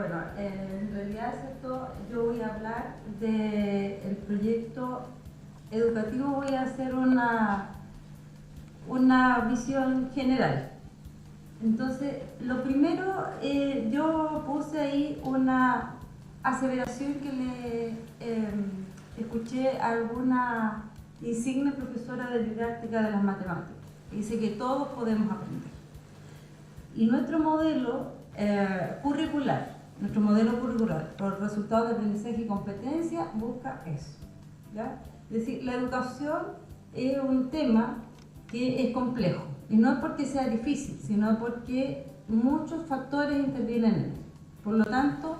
Bueno, en realidad, ¿cierto? Yo voy a hablar del proyecto educativo, voy a hacer una visión general. Entonces, lo primero, yo puse ahí una aseveración que le escuché a alguna insigne profesora de didáctica de las matemáticas. Dice que todos podemos aprender. Y nuestro modelo curricular, por resultados de aprendizaje y competencia, busca eso, ¿ya? Es decir, la educación es un tema que es complejo, y no es porque sea difícil, sino porque muchos factores intervienen en él. Por lo tanto,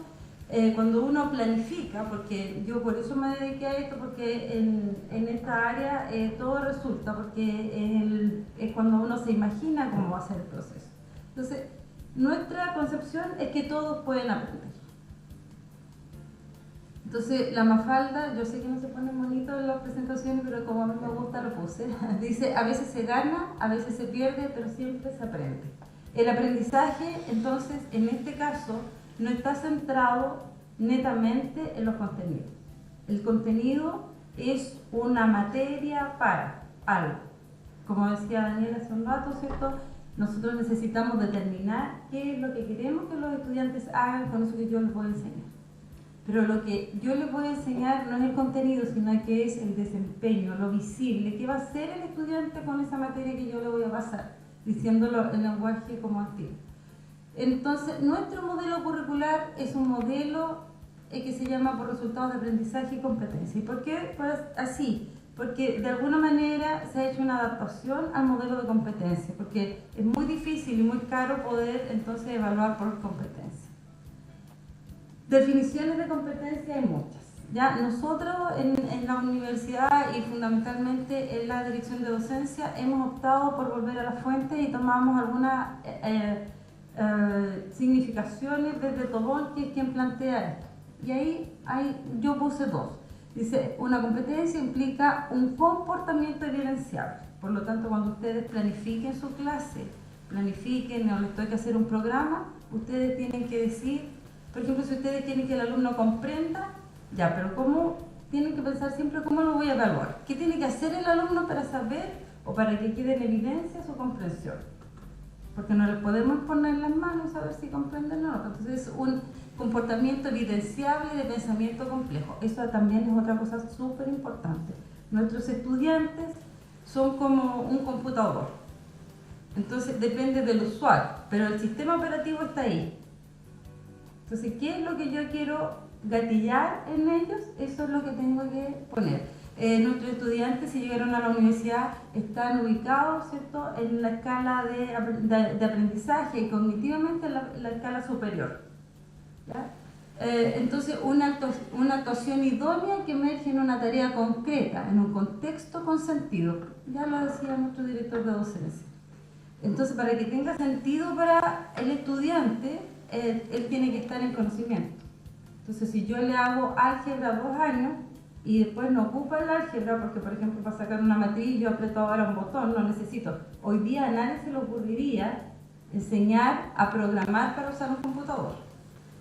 cuando uno planifica, porque yo por eso me dediqué a esto, porque en esta área todo resulta, porque es cuando uno se imagina cómo va a ser el proceso. Entonces, nuestra concepción es que todos pueden aprender. Entonces, la Mafalda, yo sé que no se pone bonito en las presentaciones, pero como a mí me gusta lo puse, dice, a veces se gana, a veces se pierde, pero siempre se aprende. El aprendizaje, entonces, en este caso, no está centrado netamente en los contenidos. El contenido es una materia para algo. Como decía Daniela hace un rato, ¿cierto? Nosotros necesitamos determinar qué es lo que queremos que los estudiantes hagan con eso que yo les voy a enseñar. Pero lo que yo les voy a enseñar no es el contenido, sino que es el desempeño, lo visible, qué va a hacer el estudiante con esa materia que yo le voy a pasar, diciéndolo en lenguaje como antiguo. Entonces, nuestro modelo curricular es un modelo que se llama por resultados de aprendizaje y competencia. ¿Y por qué? Pues así, porque de alguna manera se ha hecho una adaptación al modelo de competencia, porque es muy difícil y muy caro poder entonces evaluar por competencia. Definiciones de competencia hay muchas. Ya nosotros en la universidad y fundamentalmente en la dirección de docencia hemos optado por volver a la fuente y tomamos algunas significaciones desde Tobón, que es quien plantea esto. Y ahí yo puse dos. Dice, una competencia implica un comportamiento evidenciable. Por lo tanto, cuando ustedes planifiquen su clase, planifiquen o les toca hacer un programa, ustedes tienen que decir, por ejemplo, si ustedes quieren que el alumno comprenda, ya, pero ¿cómo? Tienen que pensar siempre cómo lo voy a evaluar. ¿Qué tiene que hacer el alumno para saber o para que quede en evidencia su comprensión? Porque no le podemos poner en las manos a ver si comprenden o no. Entonces es un comportamiento evidenciable de pensamiento complejo. Eso también es otra cosa súper importante. Nuestros estudiantes son como un computador. Entonces depende del usuario, pero el sistema operativo está ahí. Entonces, ¿qué es lo que yo quiero gatillar en ellos? Eso es lo que tengo que poner. Nuestros estudiantes, si llegaron a la universidad, están ubicados, ¿cierto?, en la escala de aprendizaje y cognitivamente en la escala superior. ¿Ya? Entonces, una actuación idónea que emerge en una tarea concreta, en un contexto con sentido. Ya lo decía nuestro director de docencia. Entonces, para que tenga sentido para el estudiante, él tiene que estar en conocimiento. Entonces, si yo le hago álgebra 2 años y después no ocupa el álgebra, porque por ejemplo para sacar una matriz yo aprieto ahora un botón, no necesito. Hoy día a nadie se le ocurriría enseñar a programar para usar un computador.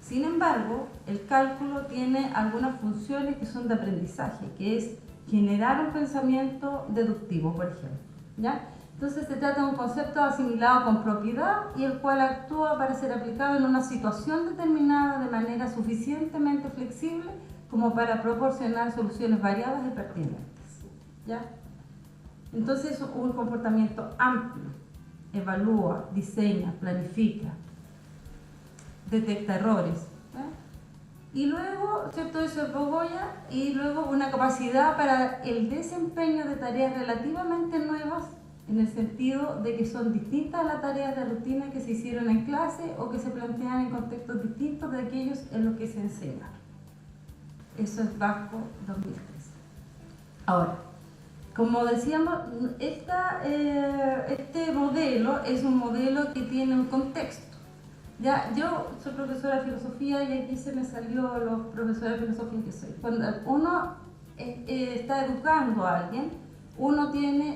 Sin embargo, el cálculo tiene algunas funciones que son de aprendizaje, que es generar un pensamiento deductivo, por ejemplo, ¿ya? Entonces se trata de un concepto asimilado con propiedad y el cual actúa para ser aplicado en una situación determinada de manera suficientemente flexible como para proporcionar soluciones variadas y pertinentes. ¿Ya? Entonces es un comportamiento amplio, evalúa, diseña, planifica, detecta errores. Y luego, ¿cierto? Eso es Bogoya, y luego una capacidad para el desempeño de tareas relativamente nuevas, en el sentido de que son distintas a las tareas de rutina que se hicieron en clase o que se plantean en contextos distintos de aquellos en los que se enseña. Eso es Vasco 2013. Ahora, como decíamos, este modelo es un modelo que tiene un contexto. Ya, yo soy profesora de filosofía y aquí se me salió los profesores de filosofía que soy. Cuando uno está educando a alguien,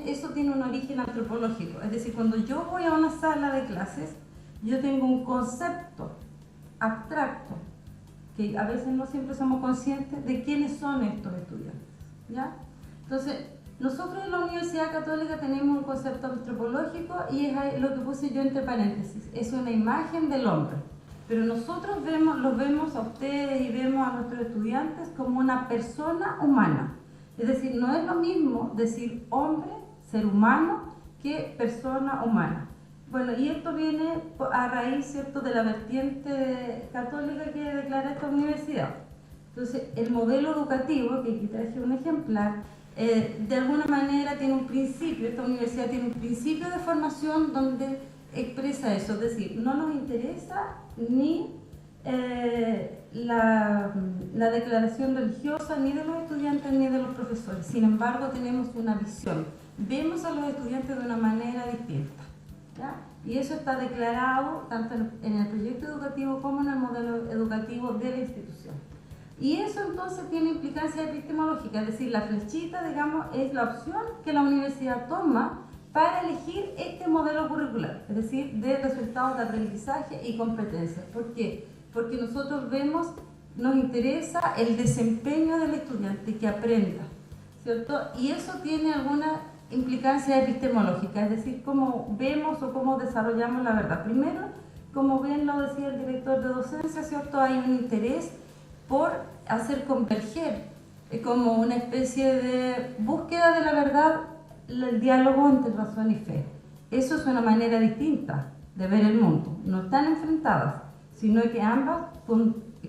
eso tiene un origen antropológico. Es decir, cuando yo voy a una sala de clases, yo tengo un concepto abstracto que a veces no siempre somos conscientes de quiénes son estos estudiantes, ¿ya? Entonces, nosotros en la Universidad Católica tenemos un concepto antropológico y es lo que puse yo entre paréntesis, es una imagen del hombre. Pero nosotros los vemos a ustedes y vemos a nuestros estudiantes como una persona humana. Es decir, no es lo mismo decir hombre, ser humano, que persona humana. Bueno, y esto viene a raíz, ¿cierto?, de la vertiente católica que declara esta universidad. Entonces, el modelo educativo, que aquí traje un ejemplar, de alguna manera tiene un principio, esta universidad tiene un principio de formación donde expresa eso, es decir, no nos interesa ni la declaración religiosa ni de los estudiantes ni de los profesores, sin embargo tenemos una visión, vemos a los estudiantes de una manera distinta, ¿ya? Y eso está declarado tanto en el proyecto educativo como en el modelo educativo de la institución. Y eso entonces tiene implicancia epistemológica, es decir, la flechita, digamos, es la opción que la universidad toma para elegir este modelo curricular, es decir, de resultados de aprendizaje y competencias. ¿Por qué? Porque nosotros vemos, nos interesa el desempeño del estudiante, que aprenda, ¿cierto? Y eso tiene alguna implicancia epistemológica, es decir, cómo vemos o cómo desarrollamos la verdad. Primero, como bien lo decía el director de docencia, ¿cierto? Hay un interés por hacer converger como una especie de búsqueda de la verdad, el diálogo entre razón y fe. Eso es una manera distinta de ver el mundo, no están enfrentadas, sino que ambas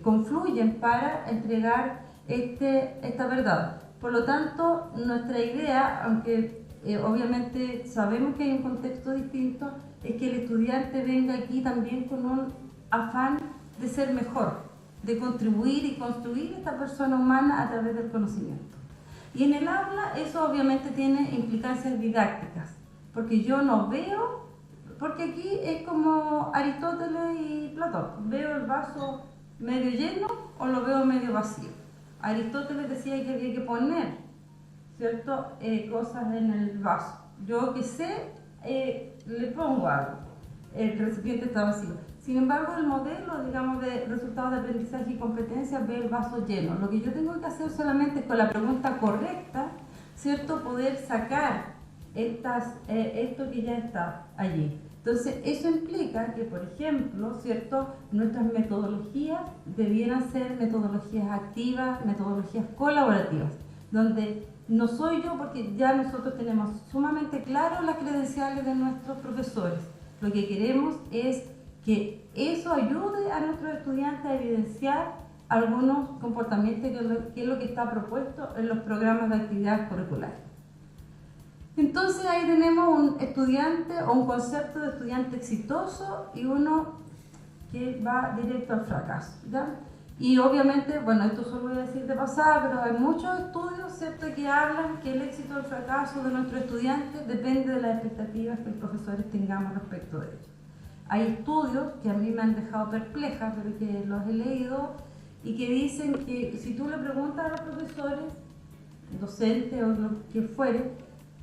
confluyen para entregar esta verdad. Por lo tanto, nuestra idea, aunque obviamente sabemos que hay un contexto distinto, es que el estudiante venga aquí también con un afán de ser mejor, de contribuir y construir esta persona humana a través del conocimiento. Y en el aula eso obviamente tiene implicancias didácticas, porque yo no veo, porque aquí es como Aristóteles y Platón, veo el vaso medio lleno o lo veo medio vacío. Aristóteles decía que había que poner, ¿cierto?, cosas en el vaso. Yo que sé, le pongo algo, el recipiente está vacío. Sin embargo, el modelo, digamos, de resultados de aprendizaje y competencia ve el vaso lleno. Lo que yo tengo que hacer solamente es con la pregunta correcta, ¿cierto?, poder sacar esto que ya está allí. Entonces, eso implica que, por ejemplo, ¿cierto?, nuestras metodologías debieran ser metodologías activas, metodologías colaborativas, donde no soy yo, porque ya nosotros tenemos sumamente claro las credenciales de nuestros profesores. Lo que queremos es que eso ayude a nuestros estudiantes a evidenciar algunos comportamientos que es lo que está propuesto en los programas de actividades curriculares. Entonces ahí tenemos un estudiante o un concepto de estudiante exitoso y uno que va directo al fracaso, ¿ya? Y obviamente, bueno, esto solo voy a decir de pasada, pero hay muchos estudios, ¿cierto?, que hablan que el éxito o el fracaso de nuestros estudiantes depende de las expectativas que los profesores tengamos respecto de ellos. Hay estudios que a mí me han dejado perpleja, pero que los he leído, y que dicen que si tú le preguntas a los profesores, docentes o lo que fuere,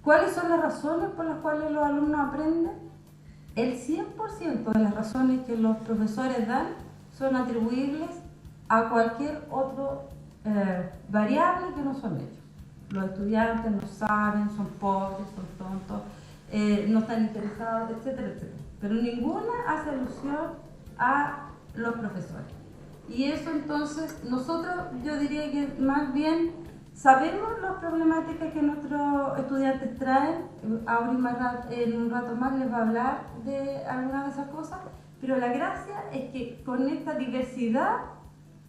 ¿cuáles son las razones por las cuales los alumnos aprenden? El 100% de las razones que los profesores dan son atribuibles a cualquier otro variable que no son ellos. Los estudiantes no saben, son pobres, son tontos, no están interesados, etcétera, etcétera. Pero ninguna hace alusión a los profesores. Y eso entonces, nosotros yo diría que más bien sabemos las problemáticas que nuestros estudiantes traen. Ahora en un rato más les va a hablar de algunas de esas cosas, pero la gracia es que con esta diversidad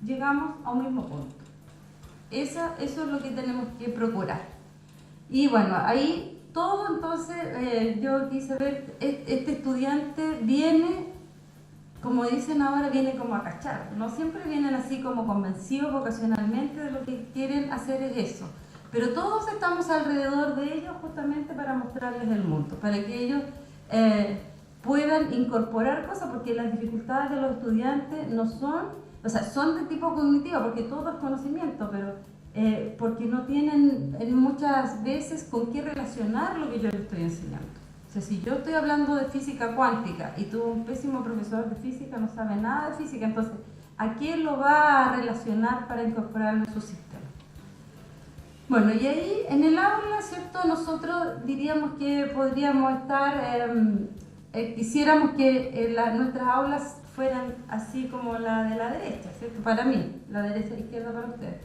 llegamos a un mismo punto. Eso es lo que tenemos que procurar. Y bueno, ahí todo, entonces yo quise ver, este estudiante viene, como dicen ahora, viene como a cachar. No siempre vienen así como convencidos vocacionalmente de lo que quieren hacer es eso. Pero todos estamos alrededor de ellos justamente para mostrarles el mundo, para que ellos puedan incorporar cosas, porque las dificultades de los estudiantes no son, o sea, son de tipo cognitivo, porque todo es conocimiento, pero porque no tienen muchas veces con qué relacionar lo que yo les estoy enseñando. O sea, si yo estoy hablando de física cuántica y tú, un pésimo profesor de física, no sabe nada de física, entonces a qué lo va a relacionar para incorporarlo en su sistema. Bueno, y ahí en el aula, ¿cierto? Nosotros diríamos que podríamos estar, quisiéramos que nuestras aulas fueran así como la de la derecha, ¿cierto? Para mí, la derecha y izquierda para ustedes.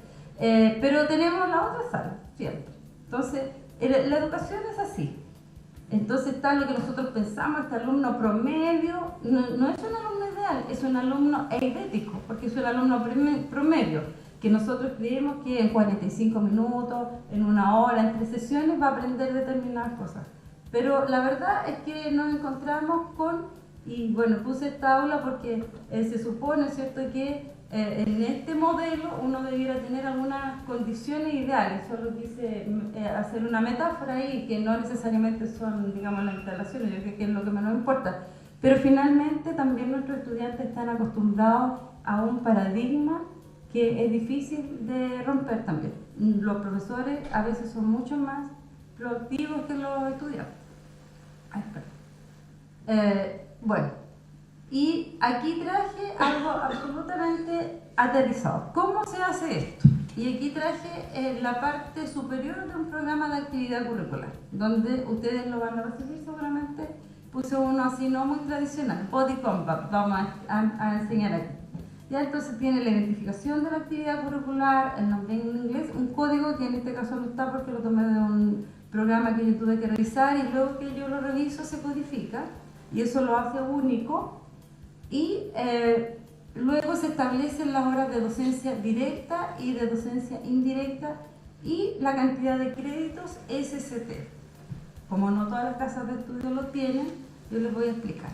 Pero tenemos la otra sala, siempre. Entonces, la educación es así. Entonces está lo que nosotros pensamos, este alumno promedio, no es un alumno ideal, es un alumno eidético, porque es un alumno promedio, que nosotros creemos que en 45 minutos, en una hora, en 3 sesiones va a aprender determinadas cosas. Pero la verdad es que nos encontramos con, y bueno, puse esta aula porque se supone, ¿cierto?, que en este modelo uno debiera tener algunas condiciones ideales. Solo quise hacer una metáfora ahí, que no necesariamente son, digamos, las instalaciones, yo creo que es lo que menos importa. Pero finalmente también nuestros estudiantes están acostumbrados a un paradigma que es difícil de romper también. Los profesores a veces son mucho más proactivos que los estudiantes. Bueno, y aquí traje algo absolutamente aterrizado. ¿Cómo se hace esto? Y aquí traje la parte superior de un programa de actividad curricular, donde ustedes lo van a recibir seguramente. Puse uno así no muy tradicional, Body Combat, vamos a enseñar aquí. Ya entonces tiene la identificación de la actividad curricular, el nombre en inglés, un código que en este caso no está porque lo tomé de un programa que yo tuve que revisar, y luego que yo lo reviso se codifica y eso lo hace único, y luego se establecen las horas de docencia directa y de docencia indirecta y la cantidad de créditos SST. Como no todas las casas de estudio lo tienen, yo les voy a explicar.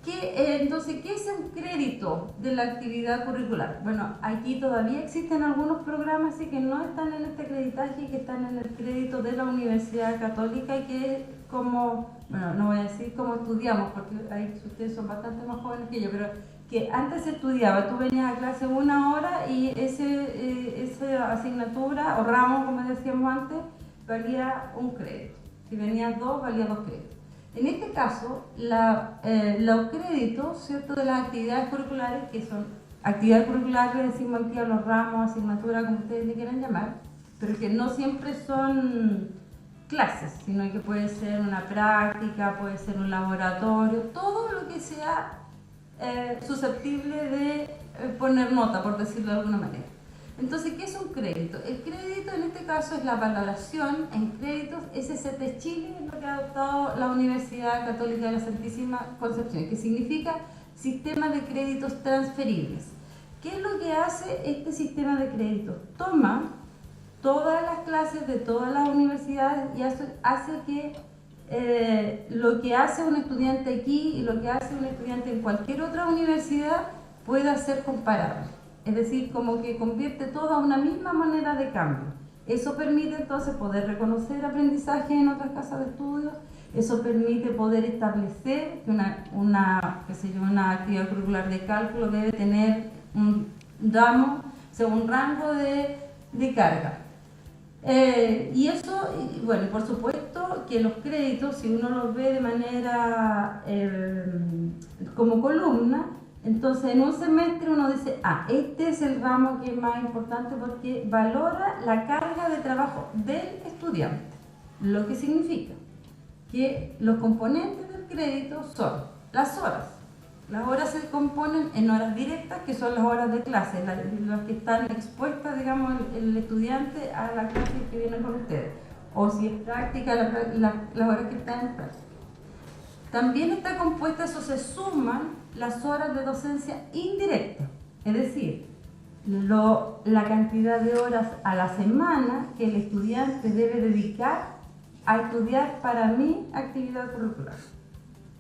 Entonces, ¿qué es un crédito de la actividad curricular? Bueno, aquí todavía existen algunos programas sí, que no están en este acreditaje, que están en el crédito de la Universidad Católica, y que como, bueno, no voy a decir cómo estudiamos, porque ahí ustedes son bastante más jóvenes que yo, pero que antes se estudiaba, tú venías a clase 1 hora y esa asignatura o ramo, como decíamos antes, valía un crédito. Si venías 2, valía 2 créditos. En este caso, los créditos, ¿cierto?, de las actividades curriculares, que son actividades curriculares, le decimos aquí a los ramos, asignaturas, como ustedes le quieran llamar, pero que no siempre son clases, sino que puede ser una práctica, puede ser un laboratorio, todo lo que sea susceptible de poner nota, por decirlo de alguna manera. Entonces, ¿qué es un crédito? El crédito en este caso es la valoración en créditos SST Chile, es lo que ha adoptado la Universidad Católica de la Santísima Concepción, que significa Sistema de Créditos Transferibles. ¿Qué es lo que hace este sistema de créditos? Toma todas las clases de todas las universidades y hace que lo que hace un estudiante aquí y lo que hace un estudiante en cualquier otra universidad pueda ser comparable. Es decir, como que convierte todo a una misma moneda de cambio. Eso permite entonces poder reconocer aprendizaje en otras casas de estudios, eso permite poder establecer que una actividad curricular de cálculo debe tener un ramo, o sea, un rango de carga. Y eso, bueno, por supuesto que los créditos, si uno los ve de manera como columna, entonces en un semestre uno dice, este es el ramo que es más importante porque valora la carga de trabajo del estudiante, lo que significa que los componentes del crédito son las horas. Las horas se componen en horas directas, que son las horas de clase, las que están expuestas, digamos, el estudiante a la clase que viene con ustedes. O si es práctica, las horas que están en práctica. También está compuesta, eso se suman las horas de docencia indirecta, es decir, la cantidad de horas a la semana que el estudiante debe dedicar a estudiar para mi actividad curricular.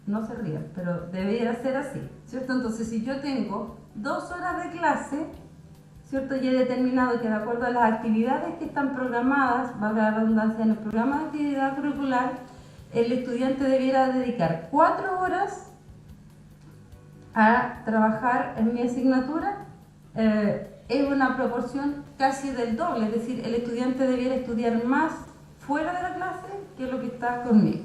No se rían, pero debería ser así, ¿cierto? Entonces, si yo tengo 2 horas de clase, ¿cierto? Y he determinado que de acuerdo a las actividades que están programadas, valga la redundancia, en el programa de actividad curricular, el estudiante debiera dedicar 4 horas a trabajar en mi asignatura, es una proporción casi del doble, es decir, el estudiante debiera estudiar más fuera de la clase que lo que está conmigo.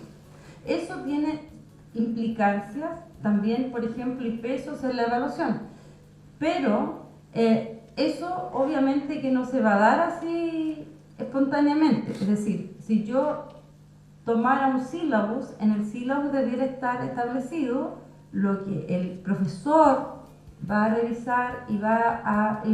Eso tiene implicancias también, por ejemplo, y pesos en la evaluación. Pero eso obviamente que no se va a dar así espontáneamente. Es decir, si yo tomara un sílabus, en el sílabus debiera estar establecido lo que el profesor va a revisar y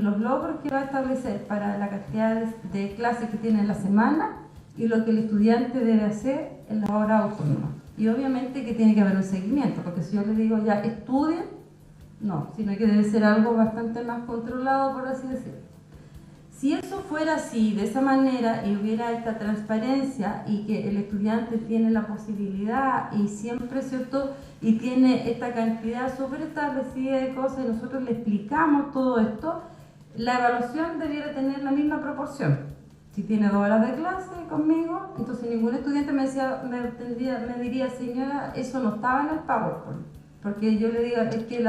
los logros que va a establecer para la cantidad de clases que tiene en la semana y lo que el estudiante debe hacer en la hora autónoma. Y obviamente que tiene que haber un seguimiento, porque si yo le digo ya estudien, no, sino que debe ser algo bastante más controlado, por así decirlo. Si eso fuera así, de esa manera, y hubiera esta transparencia y que el estudiante tiene la posibilidad y siempre, ¿cierto? Y tiene esta cantidad súper establecida de cosas y nosotros le explicamos todo esto, la evaluación debiera tener la misma proporción. Si tiene 2 horas de clase conmigo, entonces ningún estudiante me diría, señora, eso no estaba en el PowerPoint. Porque yo le digo, es que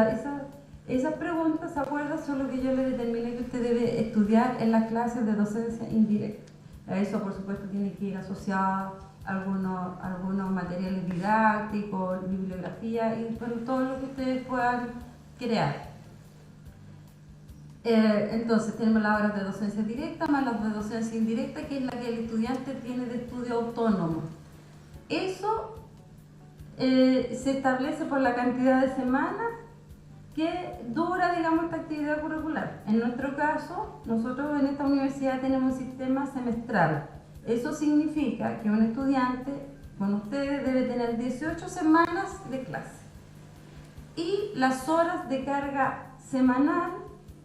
esas preguntas, ¿se acuerdan? Son lo que yo le determiné que usted debe estudiar en las clases de docencia indirecta. A eso, por supuesto, tiene que ir asociado algunos materiales didácticos, bibliografía y bueno, todo lo que ustedes puedan crear. Entonces tenemos las horas de docencia directa más las de docencia indirecta, que es la que el estudiante tiene de estudio autónomo. Eso se establece por la cantidad de semanas que dura, digamos, esta actividad curricular. En nuestro caso, nosotros en esta universidad tenemos un sistema semestral. Eso significa que un estudiante con ustedes debe tener 18 semanas de clase. Y las horas de carga semanal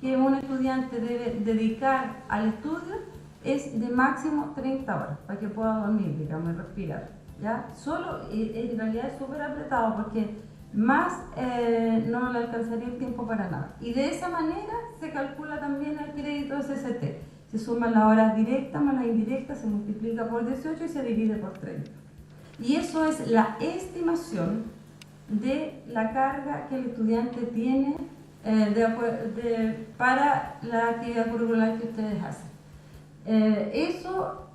que un estudiante debe dedicar al estudio es de máximo 30 horas, para que pueda dormir, digamos, y respirar. ¿Ya? Solo, en realidad es súper apretado porque más no le alcanzaría el tiempo para nada. Y de esa manera se calcula también el crédito SST. Se suman las horas directas más las indirectas, se multiplica por 18 y se divide por 30. Y eso es la estimación de la carga que el estudiante tiene para la actividad curricular que ustedes hacen. Eso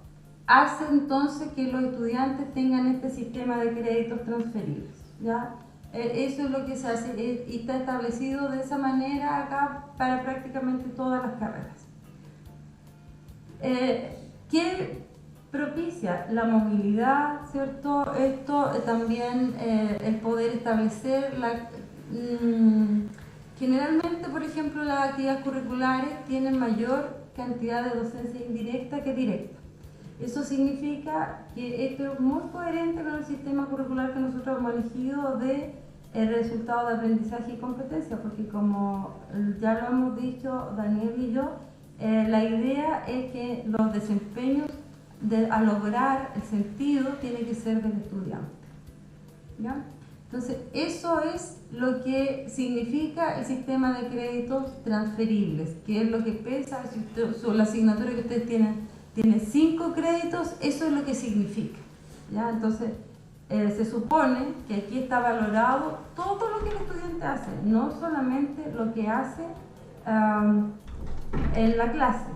hace entonces que los estudiantes tengan este sistema de créditos transferibles, ¿ya? Eso es lo que se hace y está establecido de esa manera acá para prácticamente todas las carreras. ¿Qué propicia? La movilidad, ¿cierto? Esto también el poder establecer generalmente, por ejemplo, las actividades curriculares tienen mayor cantidad de docencia indirecta que directa. Eso significa que esto es muy coherente con el sistema curricular que nosotros hemos elegido de resultado de aprendizaje y competencia, porque como ya lo hemos dicho Daniel y yo, la idea es que los desempeños a lograr el sentido tiene que ser del estudiante. ¿Ya? Entonces, eso es lo que significa el sistema de créditos transferibles, que es lo que pesa, si la asignatura que ustedes tiene 5 créditos, eso es lo que significa. ¿Ya? Entonces, se supone que aquí está valorado todo lo que el estudiante hace, no solamente lo que hace en la clase.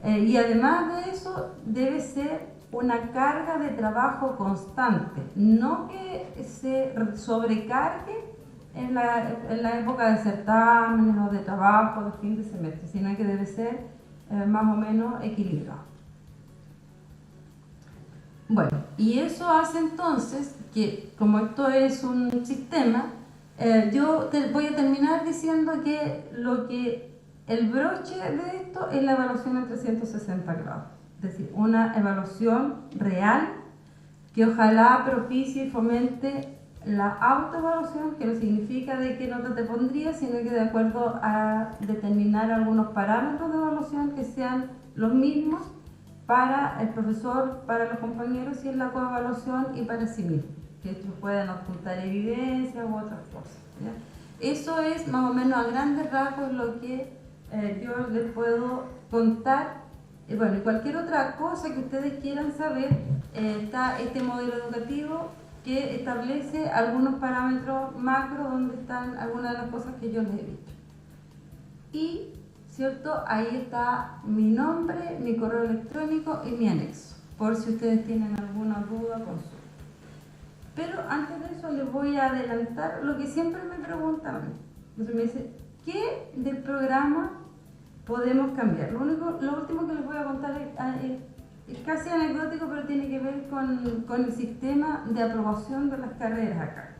Y además de eso, debe ser una carga de trabajo constante, no que se sobrecargue en la época de certámenes o de trabajo de fin de semestre, sino que debe ser más o menos equilibrado. Bueno, y eso hace entonces que, como esto es un sistema, yo voy a terminar diciendo que el broche de esto es la evaluación en 360 grados. Es decir, una evaluación real que ojalá propicie y fomente la autoevaluación, que no significa de qué nota te pondría, sino que de acuerdo a determinar algunos parámetros de evaluación que sean los mismos para el profesor, para los compañeros y en la coevaluación y para sí mismo, que ellos puedan adjuntar evidencia u otras cosas. ¿Ya? Eso es más o menos a grandes rasgos lo que yo les puedo contar. Bueno, y cualquier otra cosa que ustedes quieran saber, está este modelo educativo que establece algunos parámetros macro donde están algunas de las cosas que yo les he dicho. Y, ¿cierto? Ahí está mi nombre, mi correo electrónico y mi anexo, por si ustedes tienen alguna duda o consulta. Pero antes de eso les voy a adelantar lo que siempre me preguntan. Entonces me dice, ¿qué del programa podemos cambiar? Lo último que les voy a contar es casi anecdótico, pero tiene que ver con el sistema de aprobación de las carreras acá.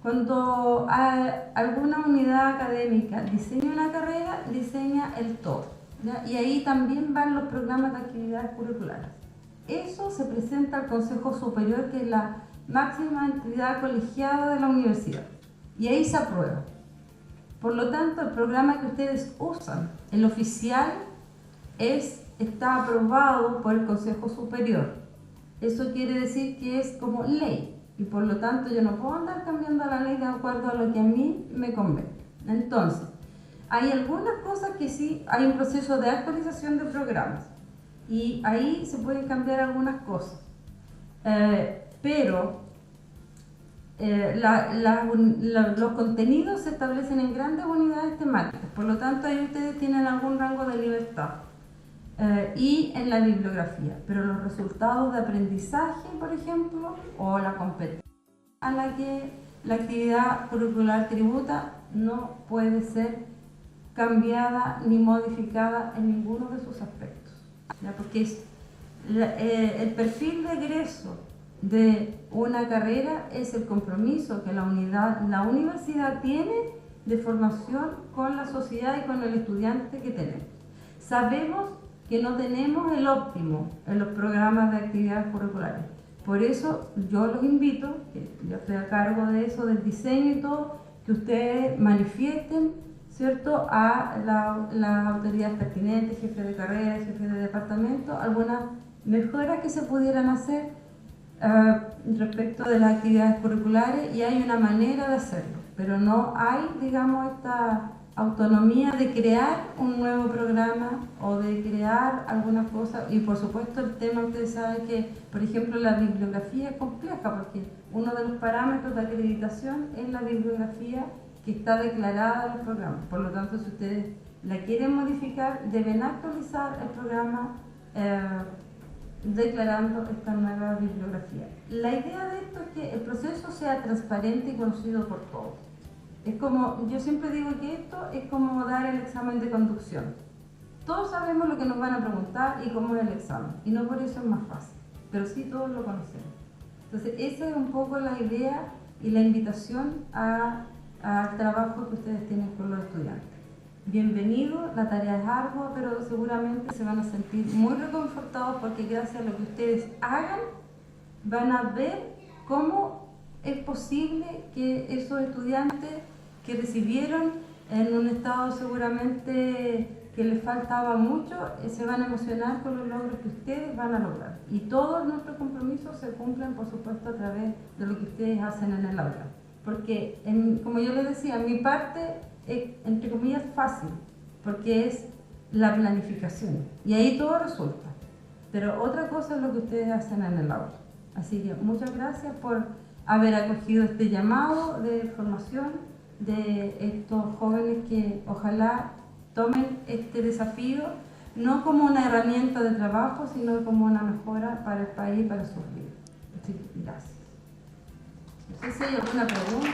Cuando alguna unidad académica diseña una carrera, diseña el todo, ¿ya? Y ahí también van los programas de actividades curriculares. Eso se presenta al Consejo Superior, que es la máxima entidad colegiada de la universidad, y ahí se aprueba. Por lo tanto, el programa que ustedes usan, el oficial, está aprobado por el Consejo Superior. Eso quiere decir que es como ley, y por lo tanto yo no puedo andar cambiando la ley de acuerdo a lo que a mí me convenga. Entonces, hay algunas cosas que sí, hay un proceso de actualización de programas, y ahí se pueden cambiar algunas cosas, pero los contenidos se establecen en grandes unidades temáticas, por lo tanto ahí ustedes tienen algún rango de libertad, y en la bibliografía, pero los resultados de aprendizaje, por ejemplo, o la competencia a la que la actividad curricular tributa, no puede ser cambiada ni modificada en ninguno de sus aspectos, ¿ya? Porque es el perfil de egreso de una carrera es el compromiso que la universidad tiene de formación con la sociedad y con el estudiante que tenemos. Sabemos que no tenemos el óptimo en los programas de actividades curriculares. Por eso yo los invito, que yo estoy a cargo de eso, del diseño y todo, que ustedes manifiesten, ¿cierto?, a las autoridades pertinentes, jefes de carrera, jefes de departamento, algunas mejoras que se pudieran hacer respecto de las actividades curriculares, y hay una manera de hacerlo, pero no hay, digamos, esta autonomía de crear un nuevo programa o de crear algunas cosas. Y por supuesto el tema, ustedes saben que, por ejemplo, la bibliografía es compleja, porque uno de los parámetros de acreditación es la bibliografía que está declarada en los programas. Por lo tanto, si ustedes la quieren modificar, deben actualizar el programa declarando esta nueva bibliografía. La idea de esto es que el proceso sea transparente y conocido por todos. Es como, yo siempre digo que esto es como dar el examen de conducción. Todos sabemos lo que nos van a preguntar y cómo es el examen, y no por eso es más fácil, pero sí todos lo conocemos. Entonces, esa es un poco la idea y la invitación al trabajo que ustedes tienen con los estudiantes. Bienvenido, la tarea es ardua, pero seguramente se van a sentir muy reconfortados, porque gracias a lo que ustedes hagan, van a ver cómo es posible que esos estudiantes que recibieron en un estado seguramente que les faltaba mucho, se van a emocionar con los logros que ustedes van a lograr. Y todos nuestros compromisos se cumplen, por supuesto, a través de lo que ustedes hacen en el aula. Porque, como yo les decía, mi parte es, entre comillas, fácil, porque es la planificación. Y ahí todo resulta. Pero otra cosa es lo que ustedes hacen en el aula. Así que muchas gracias por haber acogido este llamado de formación de estos jóvenes que ojalá tomen este desafío no como una herramienta de trabajo, sino como una mejora para el país y para sus vidas. Así que gracias. No sé si hay alguna pregunta.